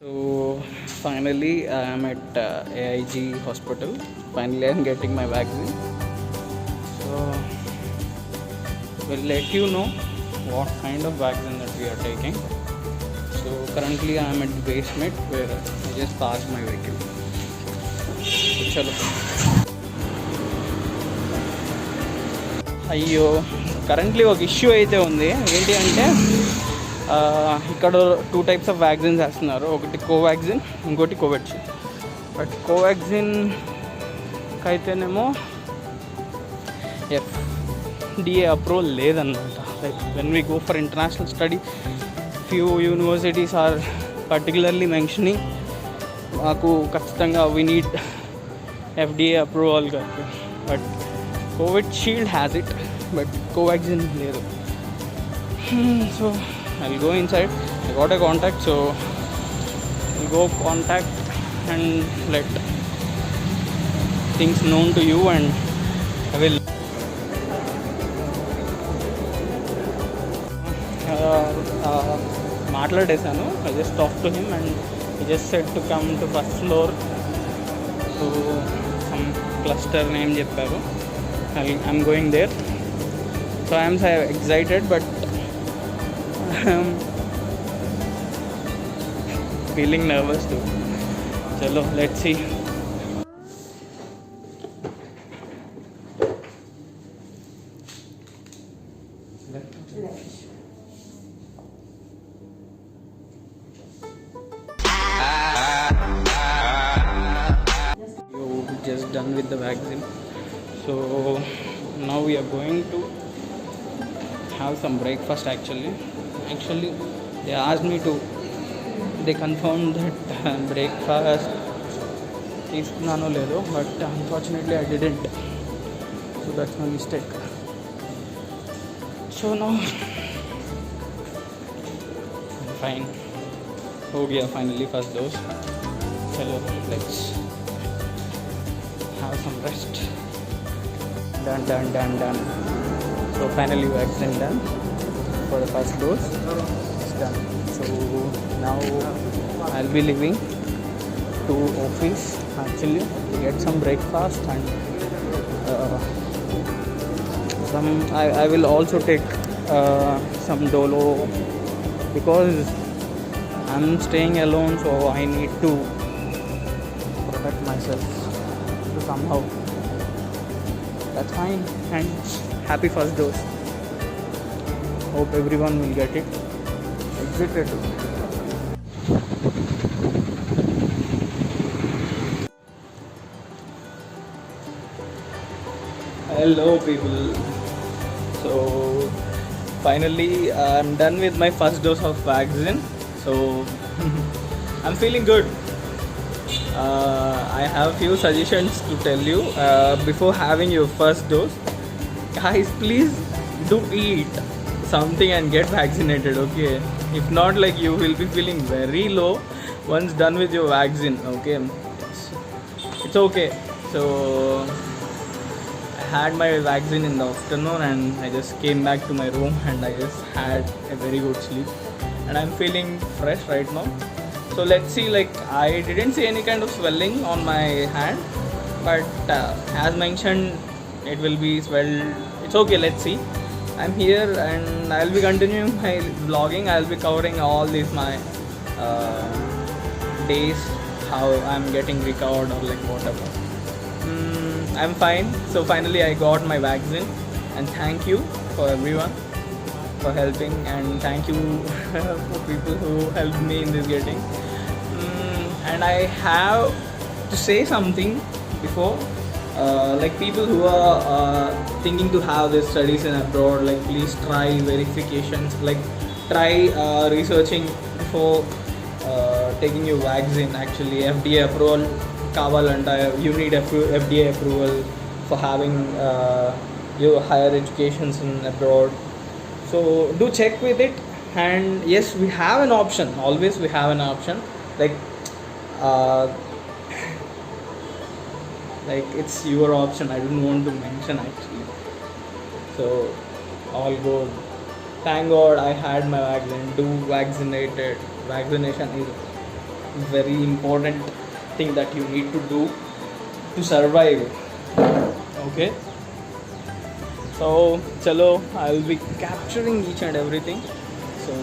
So finally, I'm at AIG hospital. Finally, I'm getting my vaccine. So we'll let you know what kind of vaccine that we are taking. So currently, I'm at the basement where I just parked my vehicle. So chalo. అయ్యో currently ఒక issue అయితే ఉంది. ఏంటి అంటే ఇక్కడ 2 types of vaccines వేస్తున్నారు. ఒకటి కోవాక్సిన్, ఇంకోటి కోవిడ్షీల్డ్. బట్ కోవాక్సిన్కి అయితేనేమో FDA అప్రూవల్ లేదన్నమాట. Like when we go for international study, few universities are particularly mentioning మాకు ఖచ్చితంగా వీ నీడ్ FDA అప్రూవల్ కాదు. But Covishield has it, but Covaxin లేదు. So I'll go inside. I got a contact, so I'll go contact and let things known to you, and I will మాట్లాడేశాను. I just talked to him and he just said to come to first floor to some cluster name చెప్పారు. I'm going there. So I am excited, but feeling nervous too. Chalo, let's see. You just done with the vaccine, so now we are going to have some breakfast. Actually they asked me to, they confirmed that breakfast తీసుకున్నానో లేదో, but unfortunately I didn't, so that's my mistake. So now I'm fine. हो गया finally first dose. Chalo, let's have some rest. Done. So finally vaccine done for the first dose. It's done. So now I'll be leaving to office actually to get some breakfast, and I will also take some Dolo because I'm staying alone, so I need to protect myself. So somehow that's fine, and happy first dose. Hope everyone will get it. Excited. Hello people. So finally I'm done with my first dose of vaccine. So I'm feeling good. I have few suggestions to tell you before having your first dose. Guys, please do eat something and get vaccinated, okay? If not, like, you will be feeling very low once done with your vaccine, okay? It's okay. So I had my vaccine in the afternoon and I just came back to my room and I just had a very good sleep and I'm feeling fresh right now. So let's see, like, I didn't see any kind of swelling on my hand, but as mentioned, it will be swelled. It's okay, let's see. I'm here and I'll be continuing my vlogging. I'll be covering all these my days, how I'm getting recovered or like whatever. I'm fine. So finally I got my vaccine, and thank you for everyone for helping, and thank you for people who helped me in this getting. And I have to say something before, like, people who are thinking to have their studies in abroad, like, please try verifications, like, try researching before taking your vaccine. Actually FDA approval kavalanta, you need FDA approval for having your higher educations in abroad. So do check with it. And yes, we have an option, always we have an option, like it's your option. I don't want to mention actually. So all good. Thank God I had my vaccine. Do vaccinated. Vaccination is very important thing that you need to do to survive. Okay, so chalo, I'll be capturing each and everything. So